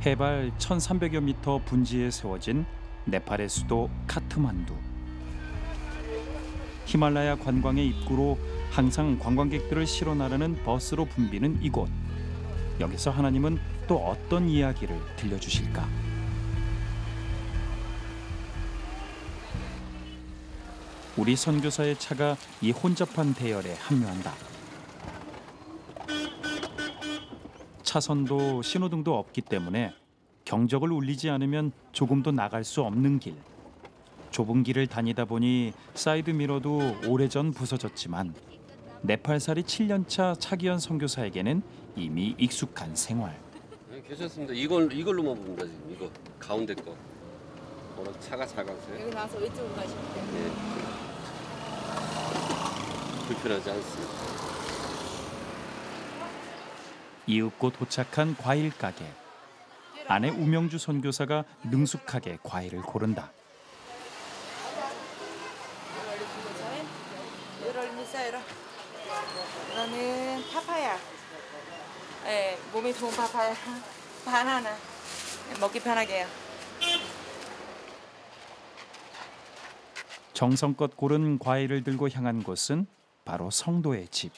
해발 1300여 미터 분지에 세워진 네팔의 수도 카트만두. 히말라야 관광의 입구로 항상 관광객들을 실어 나르는 버스로 붐비는 이곳. 여기서 하나님은 또 어떤 이야기를 들려주실까? 우리 선교사의 차가 이 혼잡한 대열에 합류한다. 차선도 신호등도 없기 때문에 경적을 울리지 않으면 조금도 나갈 수 없는 길. 좁은 길을 다니다 보니 사이드 미러도 오래전 부서졌지만 네팔살이 7년차 차기현 선교사에게는 이미 익숙한 생활. 네, 괜찮습니다. 이걸로만 봅니다 지금. 이거 가운데 거. 워낙 차가 작아서요. 여기 나와서 왼쪽으로 가시면 돼요. 네. 불편하지 않습니다. 이윽고 도착한 과일 가게. 아내 우명주 선교사가 능숙하게 과일을 고른다. 이거는 파파야. 네, 몸에 좋은 파파야. 바나나. 먹기 편하게요. 정성껏 고른 과일을 들고 향한 곳은 바로 성도의 집.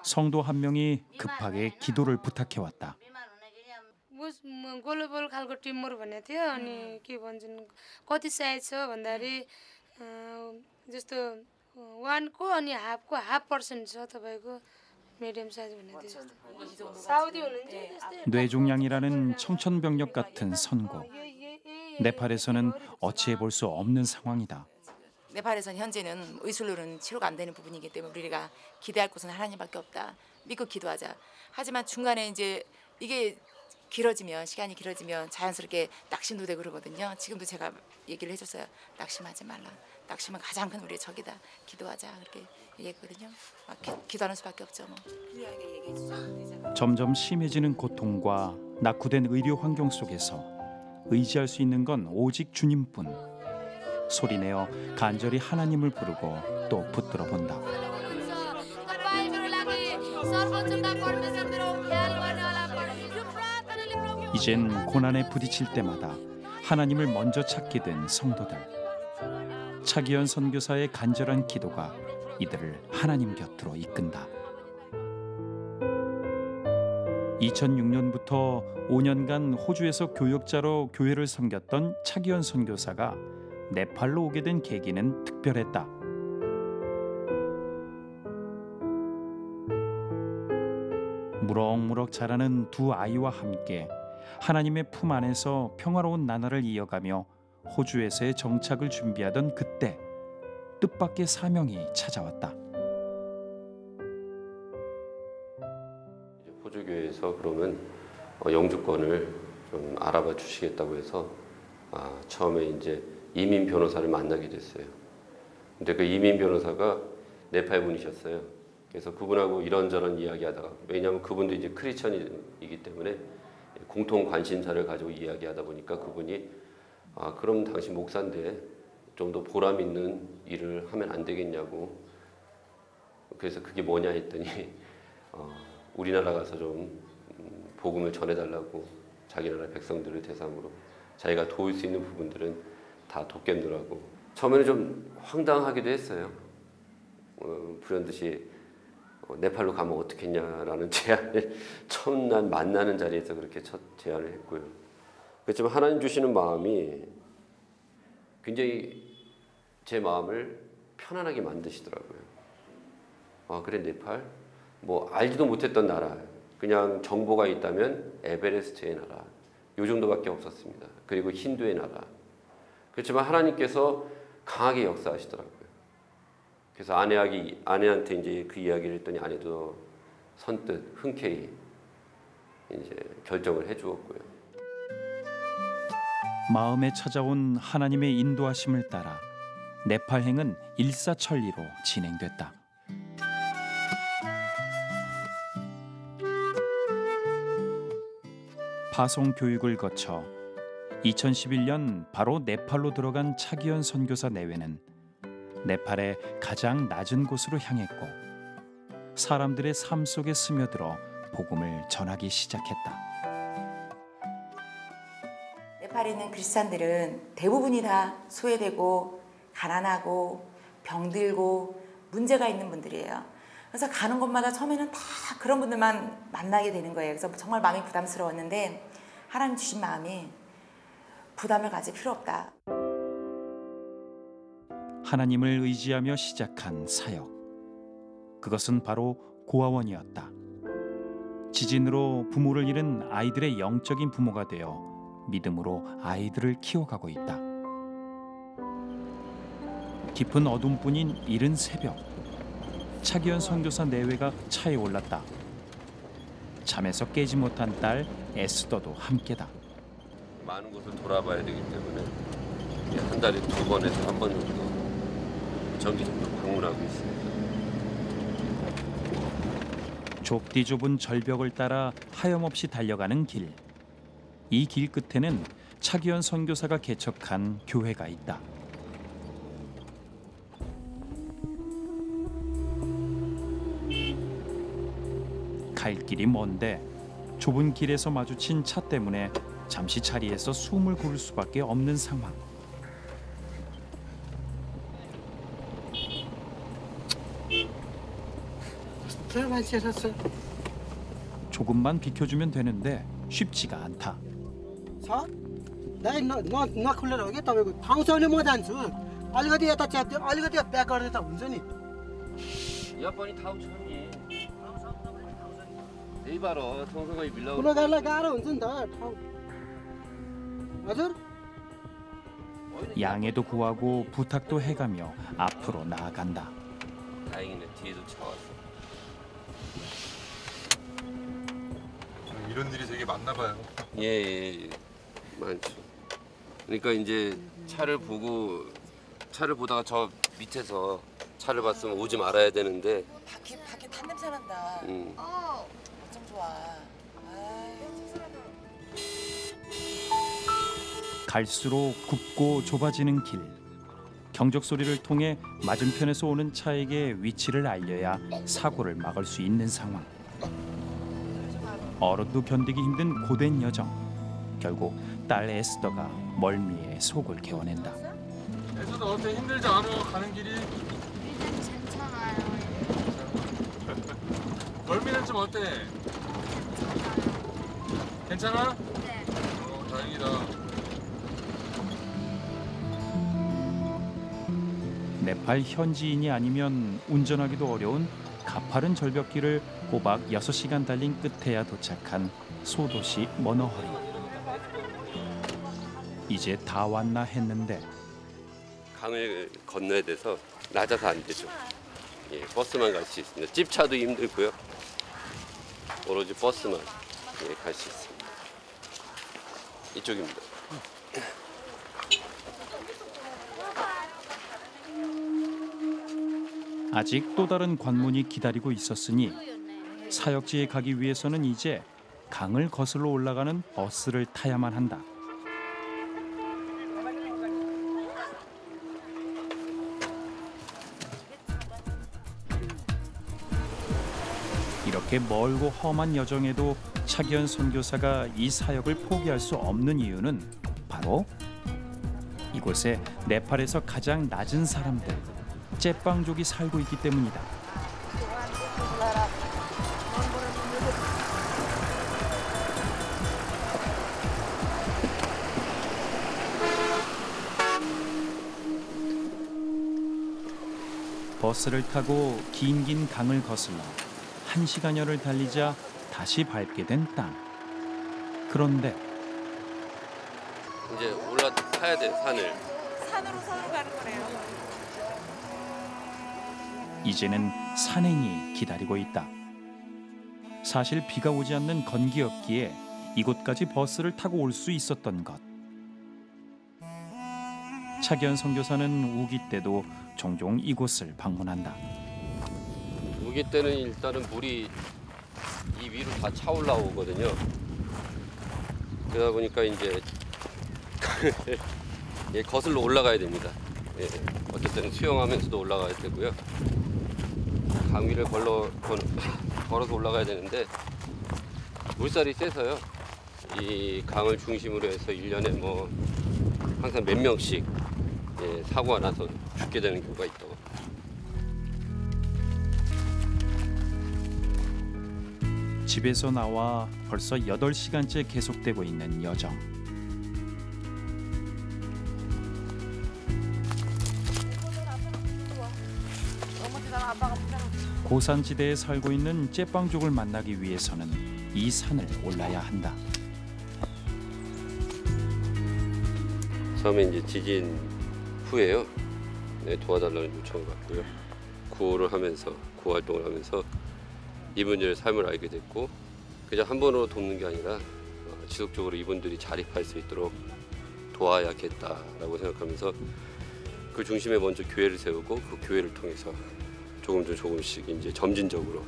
성도 한 명이 급하게 기도를 부탁해왔다. ग्लोबल खालको टिमर भन्ने थियो अनि के भन्छन् कति साइज छ भन्दाखेरि जस्तो 1 को अनि हाफको 0.5% छ तपाईको 미디엄 사이즈 भन्ने थियो. 사우디 오는지 뇌종양이라는 청천벽력 같은 선고. 네팔에서는 어찌해 볼 수 없는 상황이다. 네팔에서는 현재는 의술로는 치료가 안 되는 부분이기 때문에 우리가 기대할 곳은 하나님밖에 없다. 믿고 기도하자. 하지만 중간에 이제 이게 길어지면 시간이 길어지면 자연스럽게 낙심도 되고 그러거든요. 지금도 제가 얘기를 해줬어요. 낙심하지 말라. 낙심은 가장 큰 우리의 적이다. 기도하자 그렇게 얘기거든요. 기도하는 수밖에 없죠. 뭐. 점점 심해지는 고통과 낙후된 의료 환경 속에서 의지할 수 있는 건 오직 주님뿐. 소리내어 간절히 하나님을 부르고 또 붙들어 본다. 이젠 고난에 부딪힐 때마다 하나님을 먼저 찾게 된 성도들. 차기현 선교사의 간절한 기도가 이들을 하나님 곁으로 이끈다. 2006년부터 5년간 호주에서 교역자로 교회를 섬겼던 차기현 선교사가 네팔로 오게 된 계기는 특별했다. 무럭무럭 자라는 두 아이와 함께 하나님의 품 안에서 평화로운 나날을 이어가며 호주에서의 정착을 준비하던 그때 뜻밖의 사명이 찾아왔다. 호주교회에서 그러면 영주권을 좀 알아봐 주시겠다고 해서 처음에 이제 이민 변호사를 만나게 됐어요. 근데 그 이민 변호사가 네팔 분이셨어요. 그래서 그분하고 이런저런 이야기하다가, 왜냐하면 그분도 이제 크리스천이기 때문에 공통 관심사를 가지고 이야기하다 보니까 그분이 그럼 당신 목사인데 좀 더 보람 있는 일을 하면 안 되겠냐고. 그래서 그게 뭐냐 했더니 우리나라 가서 좀 복음을 전해달라고, 자기 나라 백성들을 대상으로 자기가 도울 수 있는 부분들은 다 돕겠노라고. 처음에는 좀 황당하기도 했어요. 불현듯이 네팔로 가면 어떻겠냐라는 제안을 처음 난 만나는 자리에서 그렇게 첫 제안을 했고요. 그렇지만 하나님 주시는 마음이 굉장히 제 마음을 편안하게 만드시더라고요. 그래, 네팔? 뭐 알지도 못했던 나라, 그냥 정보가 있다면 에베레스트의 나라, 요 정도밖에 없었습니다. 그리고 힌두의 나라. 그렇지만 하나님께서 강하게 역사하시더라고요. 그래서 아내한테 이제 그 이야기를 했더니 아내도 선뜻 흔쾌히 이제 결정을 해주었고요. 마음에 찾아온 하나님의 인도하심을 따라 네팔행은 일사천리로 진행됐다. 파송 교육을 거쳐 2011년 바로 네팔로 들어간 차기현 선교사 내외는 네팔의 가장 낮은 곳으로 향했고 사람들의 삶 속에 스며들어 복음을 전하기 시작했다. 네팔에 있는 크리스찬들은 대부분이 다 소외되고 가난하고 병들고 문제가 있는 분들이에요. 그래서 가는 곳마다 처음에는 다 그런 분들만 만나게 되는 거예요. 그래서 정말 마음이 부담스러웠는데 하나님 주신 마음이 부담을 가질 필요 없다. 하나님을 의지하며 시작한 사역. 그것은 바로 고아원이었다. 지진으로 부모를 잃은 아이들의 영적인 부모가 되어 믿음으로 아이들을 키워가고 있다. 깊은 어둠뿐인 이른 새벽, 차기현 선교사 내외가 차에 올랐다. 잠에서 깨지 못한 딸 에스더도 함께다. 많은 곳을 돌아봐야 되기 때문에 한 달에 2번에서 1번 정도 정기적으로 방문하고 있습니다. 좁디 좁은 절벽을 따라 하염없이 달려가는 길. 이 길 끝에는 차기현 선교사가 개척한 교회가 있다. 갈 길이 먼데 좁은 길에서 마주친 차 때문에 잠시 자리에서 숨을 고를 수밖에 없는 상황. 조금만 비켜주면 되는데 쉽지가 않다. नखुलेर हो कि तपाईँको ठाउँ छ भने म जान्छु अलिकति यता च्यात्यो अलिकति प्याक गर्दै त हुन्छ नि या पनि ठाउँ छ नि त्यही भएर सँगसँगै बिलाउ ठुलो गाडीलाई गाह्रो हुन्छ नि त ठाउँ हजुर 양해도 구하고 부탁도 해가며 앞으로 나아간다. 다행이네 뒤에도 차 왔어. 이런 일이 되게 많나 봐요. 예, 많죠. 그러니까 이제 차를 보다가 저 밑에서 차를 봤으면 오지 말아야 되는데 밖에 탄 냄새 난다. 어쩜 좋아. 갈수록 굽고 좁아지는 길. 경적 소리를 통해 맞은편에서 오는 차에게 위치를 알려야 사고를 막을 수 있는 상황. 어른도 견디기 힘든 고된 여정. 결국 딸 에스더가 멀미에 속을 개어낸다. 에스더 어때? 힘들지 않아? 가는 길이? 괜찮아요. 멀미는 좀 어때? 괜찮아? 네. 다행이다. 네팔 현지인이 아니면 운전하기도 어려운 가파른 절벽길을 꼬박 6시간 달린 끝에야 도착한 소도시 머너허리. 이제 다 왔나 했는데 강을 건너야 돼서 낮아서 안 되죠. 예, 버스만 갈 수 있습니다. 집차도 힘들고요. 오로지 버스만 갈 수 있습니다. 이쪽입니다. 아직 또 다른 관문이 기다리고 있었으니 사역지에 가기 위해서는 이제 강을 거슬러 올라가는 버스를 타야만 한다. 이렇게 멀고 험한 여정에도 차기현 선교사가 이 사역을 포기할 수 없는 이유는 바로 이곳에 네팔에서 가장 낮은 사람들, 째빵족이 살고 있기 때문이다. 버스를 타고 긴 강을 거슬러 1시간여를 달리자 다시 밟게 된 땅. 그런데 이제 올라타야 돼 산을. 산으로 가는 거네요. 이제는 산행이 기다리고 있다. 사실 비가 오지 않는 건기였기에 이곳까지 버스를 타고 올 수 있었던 것. 차기현 선교사는 우기 때도 종종 이곳을 방문한다. 우기 때는 일단은 물이 이 위로 다 차 올라오거든요. 그러다 보니까 이제 예, 거슬러 올라가야 됩니다. 예, 어쨌든 수영하면서도 올라가야 되고요. 강 위를 걸어서 올라가야 되는데 물살이 세서요. 이 강을 중심으로 해서 1년에 뭐 항상 몇 명씩 사고가 나서 죽게 되는 경우가 있다고. 집에서 나와 벌써 8시간째 계속되고 있는 여정. 고산지대에 살고 있는 째빵족을 만나기 위해서는 이 산을 올라야 한다. 처음에 이제 지진 후에요. 도와달라는 요청을 받고요. 구호 활동을 하면서 이분들의 삶을 알게 됐고, 그냥 한 번으로 돕는 게 아니라 지속적으로 이분들이 자립할 수 있도록 도와야겠다라고 생각하면서 그 중심에 먼저 교회를 세우고 그 교회를 통해서 조금씩 이제 점진적으로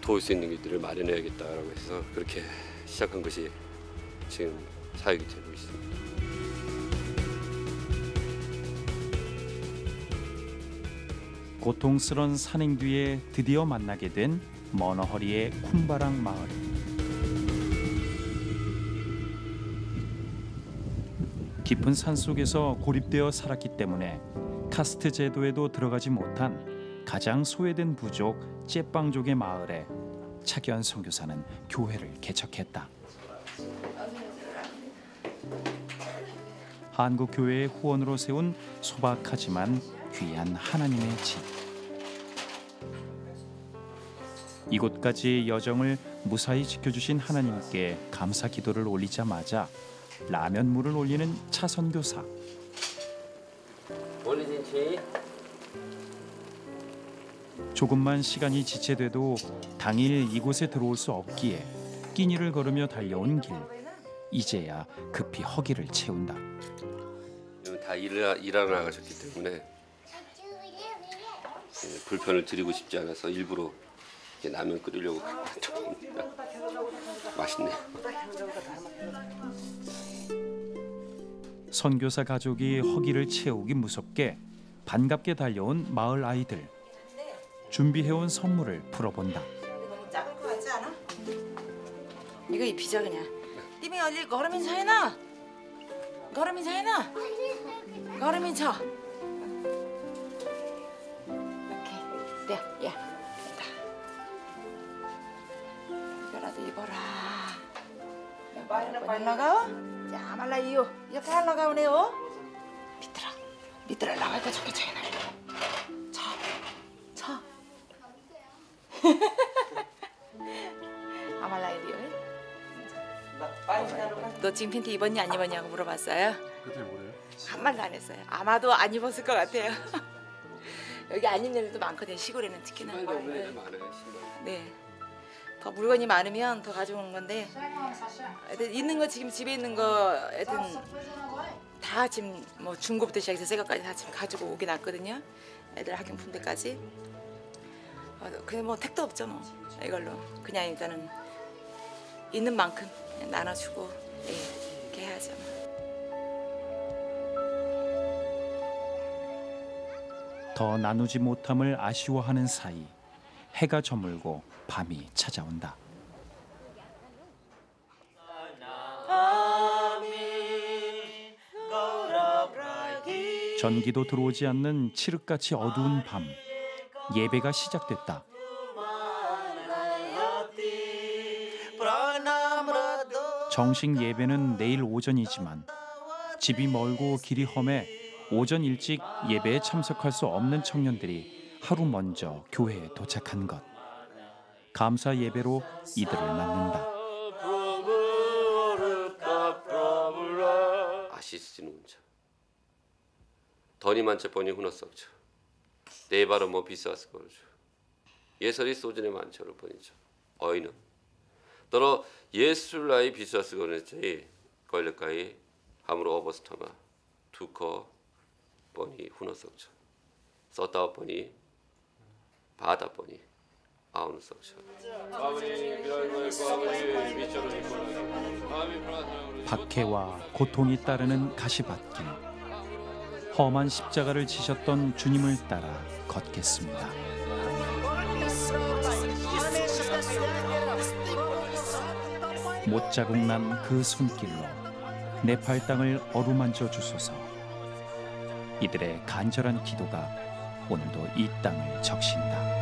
도울 수 있는 길들을 마련해야겠다라고 해서 그렇게 시작한 것이 지금 사역이 되고 있습니다. 고통스런 산행 뒤에 드디어 만나게 된 머너허리의 쿰바랑 마을. 깊은 산속에서 고립되어 살았기 때문에 카스트 제도에도 들어가지 못한 가장 소외된 부족 째빵족의 마을에 차기환 선교사는 교회를 개척했다. 한국 교회의 후원으로 세운 소박하지만 귀한 하나님의 집. 이곳까지의 여정을 무사히 지켜주신 하나님께 감사 기도를 올리자마자 라면물을 올리는 차 선교사. 올리진치. 조금만 시간이 지체돼도 당일 이곳에 들어올 수 없기에 끼니를 걸으며 달려온 길. 이제야 급히 허기를 채운다. 다 일하러 나가셨기 때문에 불편을 드리고 싶지 않아서 일부러 라면 끓이려고 갖고 왔습니다. 맛있네. 선교사 가족이 허기를 채우기 무섭게 반갑게 달려온 마을 아이들. 준비해온 선물을 풀어본다. 너무 작은 거 같지 않아? 이거 입히자 그냥. 띠미 얼리 걸음인 사이나. 걸음인 사이나. 걸음인 쳐. 이렇게. 야. 이거라도 입어라. 말라가? 자, 말라 이요. 이렇게 할라가 오네요. 밑으로 나가니까 저렇게 차이나. 쳐. 아말라이디요. 너 지금 팬티 입었니 안 입었냐고 물어봤어요. 그때 뭐래요? 한 말도 안 했어요. 아마도 안 입었을 것 같아요. 여기 안 입는 애들도 많거든요. 시골에는 특히나. 신발도 없는 애들 많아요. 신발. 네. 더 물건이 많으면 더 가져오는 건데 애들 있는 거 지금 집에 있는 거 애들 다 지금 뭐 중고부터 시작해서 새 것까지 다 지금 가지고 오긴 왔거든요. 애들 학용품들까지. 그냥 뭐 택도 없죠 뭐. 이걸로 그냥 일단은 있는 만큼 그냥 나눠주고 이렇게 해야죠. 더 나누지 못함을 아쉬워하는 사이 해가 저물고 밤이 찾아온다. 전기도 들어오지 않는 칠흑같이 어두운 밤. 예배가 시작됐다. 정식 예배는 내일 오전이지만 집이 멀고 길이 험해 오전 일찍 예배에 참석할 수 없는 청년들이 하루 먼저 교회에 도착한 것. 감사 예배로 이들을 맞는다. 아시스는 운자. 더니 만체뻔이 후너썩죠. 네 바로 뭐 비싸스 거죠. 예설이 소전에 만체로 뻔이죠. 어이는 너로 예술라이 비싸스 거는지 걸릴까이 함으로 어버스터마 두커 뻔이 후너썩죠. 썼다 뻔이 바다 뻔이 아우는 썩죠. 박해와 고통이 따르는 가시밭길. 험한 십자가를 지셨던 주님을 따라 걷겠습니다. 못자국 난 그 손길로 네팔 땅을 어루만져 주소서. 이들의 간절한 기도가 오늘도 이 땅을 적신다.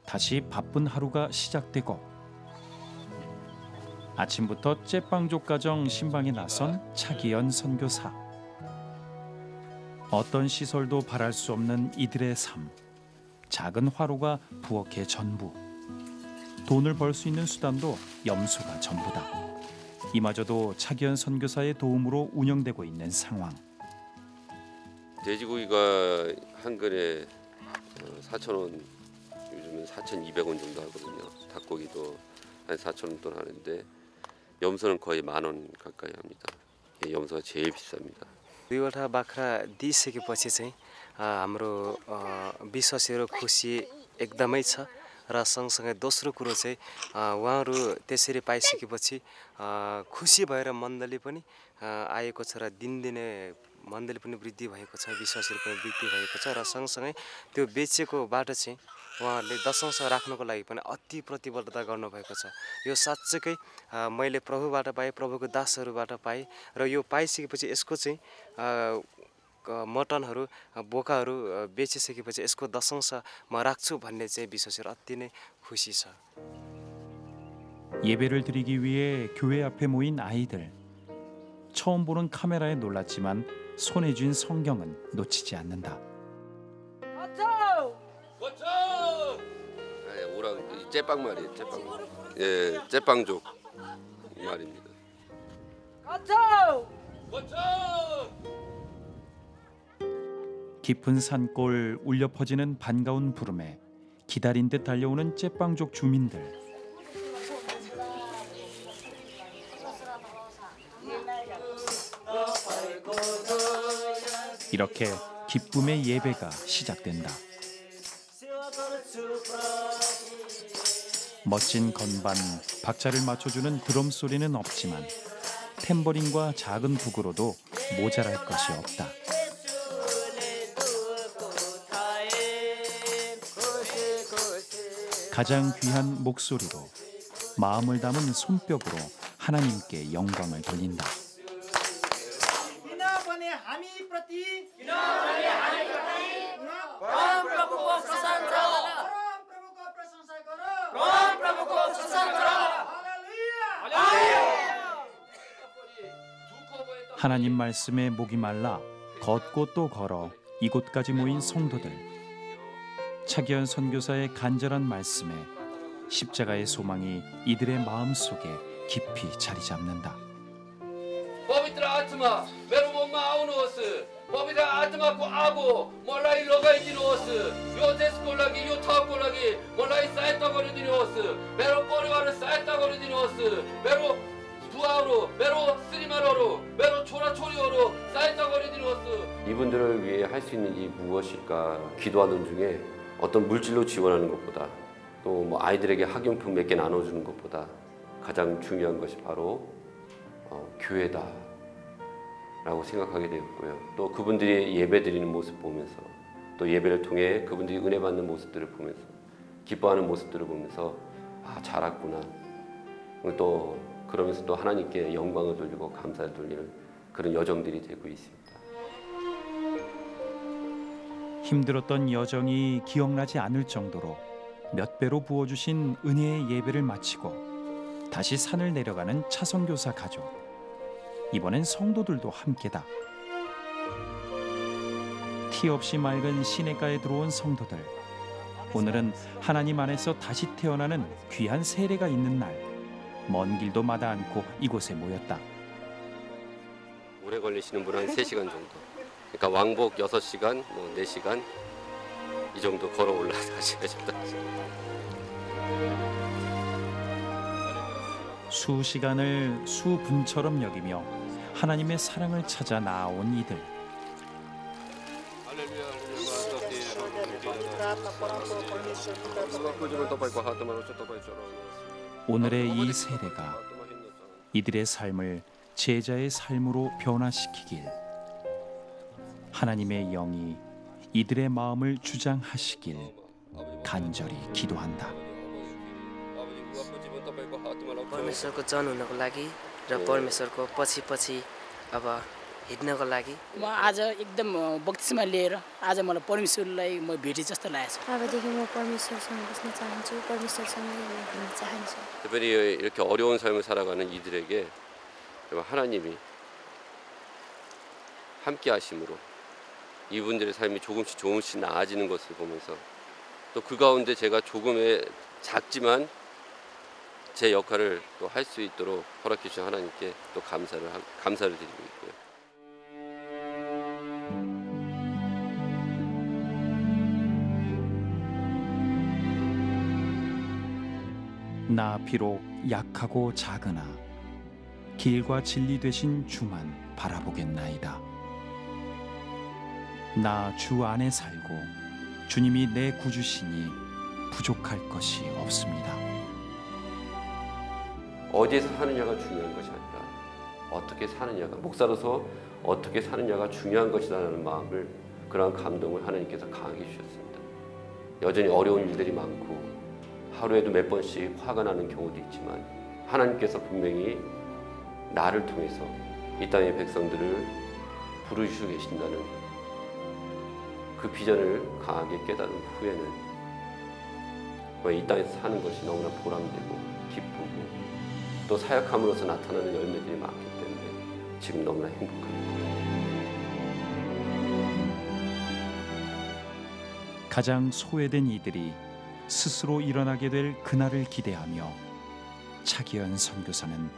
다시 바쁜 하루가 시작되고 아침부터 째빵족 가정 신방에 나선 차기연 선교사. 어떤 시설도 바랄 수 없는 이들의 삶. 작은 화로가 부엌의 전부. 돈을 벌 수 있는 수단도 염소가 전부다. 이마저도 차기연 선교사의 도움으로 운영되고 있는 상황. 돼지고기가 한 근에 4,000원, 요즘은 4,200원 정도 하거든요. 닭고기도 한 4,000원 돈 하는데 염소는 거의 10,000원 가까이 합니다. 염소가 제일 비쌉니다. दुईवटा बाख्रा दिइसकेपछि चाहिँ हाम्रो विश्वासीहरू खुसी एकदमै छ र सँगसँगै दोस्रो कुरो चाहिँ उहाँहरू त्यसरी पाइसकेपछि खुसी भएर मण्डली पनि आएको छ र दिनदिनै मण्डली पनि वृद्धि भएको छ, विश्वासीहरू पनि वृद्धि भएको छ र सँगसँगै त्यो बेचेकोबाट चाहिँ उहाँहरूले दशंश राख्नको लागि पनि अति प्रतिबद्धता गर्नुभएको छ। यो साँच्चै मैले प्रभुबाट पाएँ, प्रभुको दासहरूबाट पाएँ र यो पाइसकेपछि यसको चाहिँ मटनहरू बोकाहरू बेचिसकेपछि यसको दशंश म राख्छु भन्ने चाहिँ विश्वासीहरू अति नै खुसी छ। 예배를 드리기 위해 교회 앞에 모인 아이들. 처음 보는 카메라에 놀랐지만 손에 쥔 성경은 놓치지 않는다. 오랑 째빵 말이에요. 째빵. 예, 째빵족 말입니다. 깊은 산골 울려 퍼지는 반가운 부름에 기다린 듯 달려오는 째빵족 주민들. 이렇게 기쁨의 예배가 시작된다. 멋진 건반, 박자를 맞춰주는 드럼 소리는 없지만 탬버린과 작은 북으로도 모자랄 것이 없다. 가장 귀한 목소리로, 마음을 담은 손뼉으로 하나님께 영광을 돌린다. 하나님 말씀에 목이 말라 걷고 또 걸어 이곳까지 모인 성도들. 차기연 선교사의 간절한 말씀에 십자가의 소망이 이들의 마음속에 깊이 자리 잡는다. पवित्र आत्मा मेरो मनमा आउनुहोस्, पवित्र आत्माको आगो मलाई लगाइदिनुहोस्, यो देशको लागि, यो ठाउँको लागि मलाई सहायता गरिदिनुहोस्, मेरो परिवारलाई सहायता गरिदिनुहोस्, मेरो 부하로, मेरो श्रीमानहरू, मेरो छोराछोरीहरू सहायता गरिदिनुहोस्. 이분들을 위해 할 수 있는 일이 무엇일까 기도하는 중에 어떤 물질로 지원하는 것보다 또 뭐 아이들에게 학용품 몇 개 나눠주는 것보다 가장 중요한 것이 바로 교회다라고 생각하게 되었고요. 또 그분들이 예배드리는 모습 보면서 또 예배를 통해 그분들이 은혜 받는 모습들을 보면서 기뻐하는 모습들을 보면서 아 잘했구나. 또 그러면서 또 하나님께 영광을 돌리고 감사를 돌리는 그런 여정들이 되고 있습니다. 힘들었던 여정이 기억나지 않을 정도로 몇 배로 부어주신 은혜의 예배를 마치고 다시 산을 내려가는 차선교사 가족. 이번엔 성도들도 함께다. 티 없이 맑은 시냇가에 들어온 성도들. 오늘은 하나님 안에서 다시 태어나는 귀한 세례가 있는 날. 먼 길도 마다 않고 이곳에 모였다. 오래 걸리시는 분은 한 3시간 정도. 그러니까 왕복 6시간, 뭐 4시간 이 정도 걸어 올라서 하셨다. 수시간을 수분처럼 여기며 하나님의 사랑을 찾아 나아온 이들. 오늘의 이 세례가 이들의 삶을 제자의 삶으로 변화시키길, 하나님의 영이 이들의 마음을 주장하시길 간절히 기도한다. परमेश्वरको जन हुनको लागि र परमेश्वरको पछि अब हिँड्नको लागि म आज एकदम बक्तिस्मा लिएर आज मलाई परमेश्वरलाई म भेटे जस्तो लागेछ। अबदेखि म परमेश्वरसँग बस्न चाहन्छु, परमेश्वरसँग हिँड्न चाहन्छु। 특별히 이렇게 어려운 삶을 살아가는 이들에게 하나님이 함께 하심으로 이분들의 삶이 조금씩 나아지는 것을 보면서 또 그 가운데 제가 조금의 작지만 제 역할을 또 할 수 있도록 허락해 주신 하나님께 또 감사를 드리고 있고요. 나 비록 약하고 작으나 길과 진리 되신 주만 바라보겠나이다. 나 주 안에 살고 주님이 내 구주시니 부족할 것이 없습니다. 어디에서 사느냐가 중요한 것이 아니라 어떻게 사느냐가, 목사로서 어떻게 사느냐가 중요한 것이라는 마음을, 그러한 감동을 하나님께서 강하게 주셨습니다. 여전히 어려운 일들이 많고 하루에도 몇 번씩 화가 나는 경우도 있지만 하나님께서 분명히 나를 통해서 이 땅의 백성들을 부르시고 계신다는 그 비전을 강하게 깨달은 후에는 이 땅에서 사는 것이 너무나 보람되고 기쁘고 또 사역함으로써 나타나는 열매들이 많기 때문에 지금 너무나 행복합니다. 가장 소외된 이들이 스스로 일어나게 될 그날을 기대하며 차기현 선교사는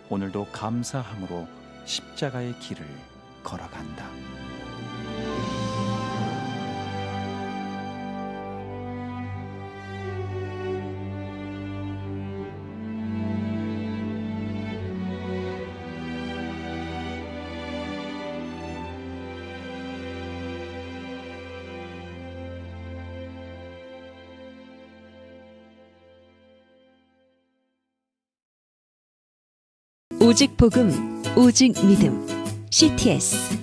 오늘도 감사함으로 십자가의 길을 걸어간다. 오직 복음, 오직 믿음, CTS